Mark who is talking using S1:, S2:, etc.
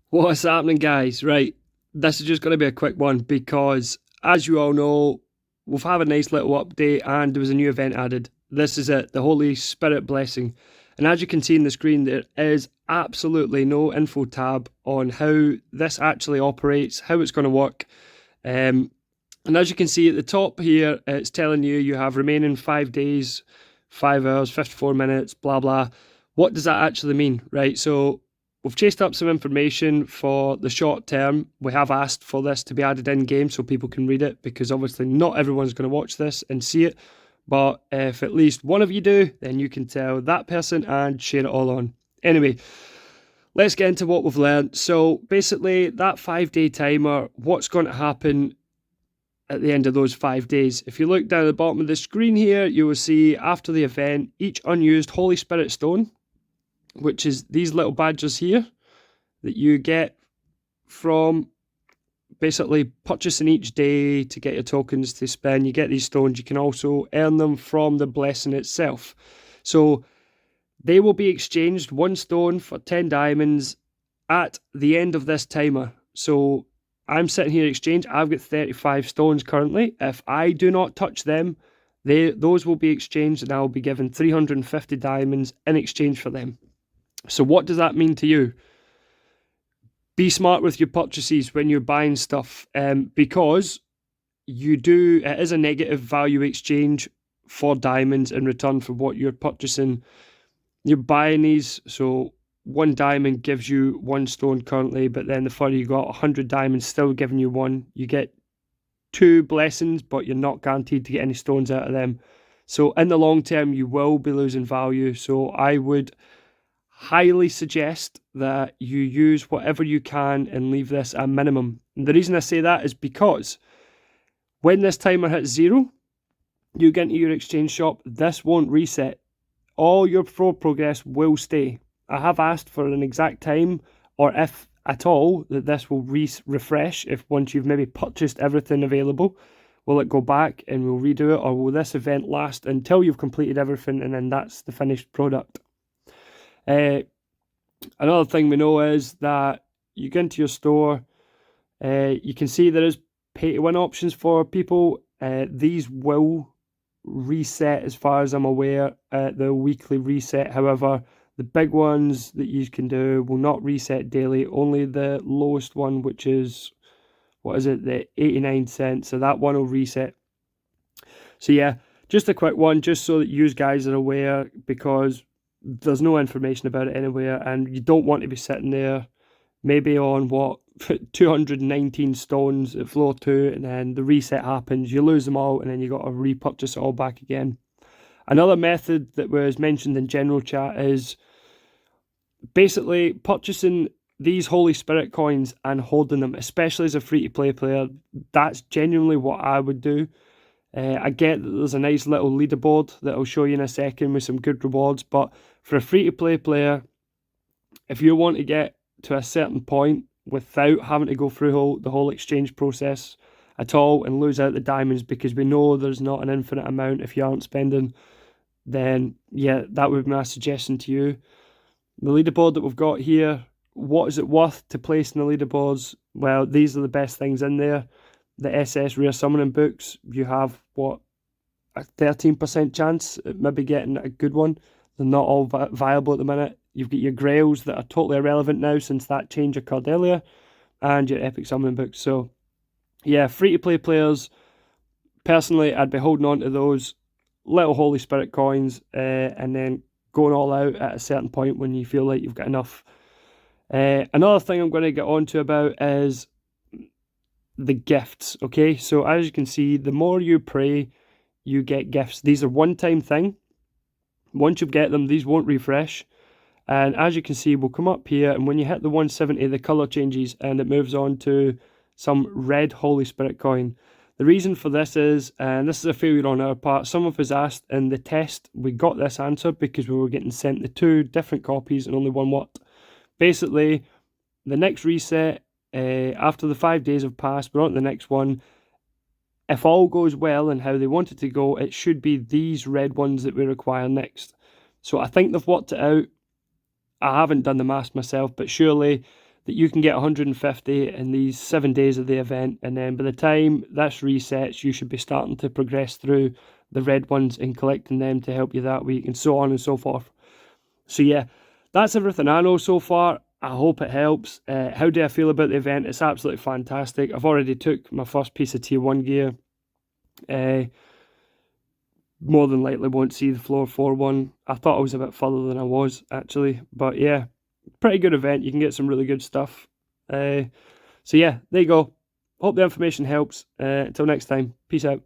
S1: What's happening, guys? Right, this is just going to be a quick one because, as you all know, we've had a nice little update and there was a new event added. This is it, the Holy Spirit Blessing. And as you can see in the screen, there is absolutely no info tab on how this actually operates, how it's going to work. And as you can see at the top here, it's telling you you have remaining 5 days, 5 hours, 54 minutes, blah, blah. What does that actually mean, right? So we've chased up some information for the short term. We have asked for this to be added in game so people can read it, because obviously not everyone's going to watch this and see it. But if at least one of you do, then you can tell that person and share it all on. Anyway, let's get into what we've learned. So basically, that 5 day timer, what's going to happen at the end of those 5 days? If you look down at the bottom of the screen here, you will see after the event, each unused Holy Spirit stone, which is these little badges here that you get from basically purchasing each day to get your tokens to spend. You get these stones. You can also earn them from the blessing itself. So they will be exchanged, one stone for 10 diamonds at the end of this timer. So I'm sitting here exchange. I've got 35 stones currently. If I do not touch them, those will be exchanged and I'll be given 350 diamonds in exchange for them. So what does that mean to you? Be smart with your purchases when you're buying stuff, because it is a negative value exchange for diamonds in return for what you're purchasing. You're buying these, so one diamond gives you one stone currently, but then the further you got, 100 diamonds still giving you one. You get two blessings, but you're not guaranteed to get any stones out of them. So in the long term, you will be losing value. So I would highly suggest that you use whatever you can and leave this at minimum. And the reason I say that is because when this timer hits 0, you get into your exchange shop, this won't reset. All your progress will stay. I have asked for an exact time, or if at all, that this will refresh. If once you've maybe purchased everything available, will it go back and we'll redo it, or will this event last until you've completed everything and then that's the finished product? Another thing we know is that you get into your store, you can see there is pay to win options for people. These will reset as far as I'm aware at the weekly reset. However, the big ones that you can do will not reset daily, only the lowest one, which is, what is it, the 89 cents. So that one will reset. So yeah, just a quick one, just so that you guys are aware, because there's no information about it anywhere, and you don't want to be sitting there maybe on 219 stones at floor 2, and then the reset happens, you lose them all, and then you got to repurchase it all back again. Another method that was mentioned in general chat is basically purchasing these Holy Spirit coins and holding them, especially as a free-to-play player. That's genuinely what I would do. I get that there's a nice little leaderboard that I'll show you in a second with some good rewards, but for a free-to-play player, if you want to get to a certain point without having to go through the whole exchange process at all and lose out the diamonds, because we know there's not an infinite amount if you aren't spending, then yeah, that would be my suggestion to you. The leaderboard that we've got here, what is it worth to place in the leaderboards? Well, these are the best things in there. The SS Rare Summoning Books, you have, a 13% chance at maybe getting a good one. They're not all viable at the minute. You've got your Grails that are totally irrelevant now since that change occurred earlier, and your Epic Summoning Books. So, yeah, free-to-play players, personally, I'd be holding on to those little Holy Spirit coins, and then going all out at a certain point when you feel like you've got enough. Another thing I'm going to get on to about is the gifts, okay? So as you can see, the more you pray, you get gifts. These are one-time thing. Once you get them, these won't refresh. And as you can see, we'll come up here, and when you hit the 170, the color changes and it moves on to some red Holy Spirit coin. The reason for this is, and this is a failure on our part, some of us asked in the test, we got this answer because we were getting sent the 2 different copies and only one worked. Basically, the next reset, after the 5 days have passed, we're on to the next one. If all goes well and how they want it to go, it should be these red ones that we require next. So I think they've worked it out. I haven't done the maths myself, but surely that you can get 150 in these 7 days of the event, and then by the time this resets, you should be starting to progress through the red ones and collecting them to help you that week, and so on and so forth. So yeah, that's everything I know so far. I hope it helps. How do I feel about the event? It's absolutely fantastic. I've already took my first piece of tier 1 gear. More than likely won't see the floor 4-1. I thought I was a bit further than I was, actually. But yeah, pretty good event. You can get some really good stuff. So yeah, there you go. Hope the information helps. Until next time, peace out.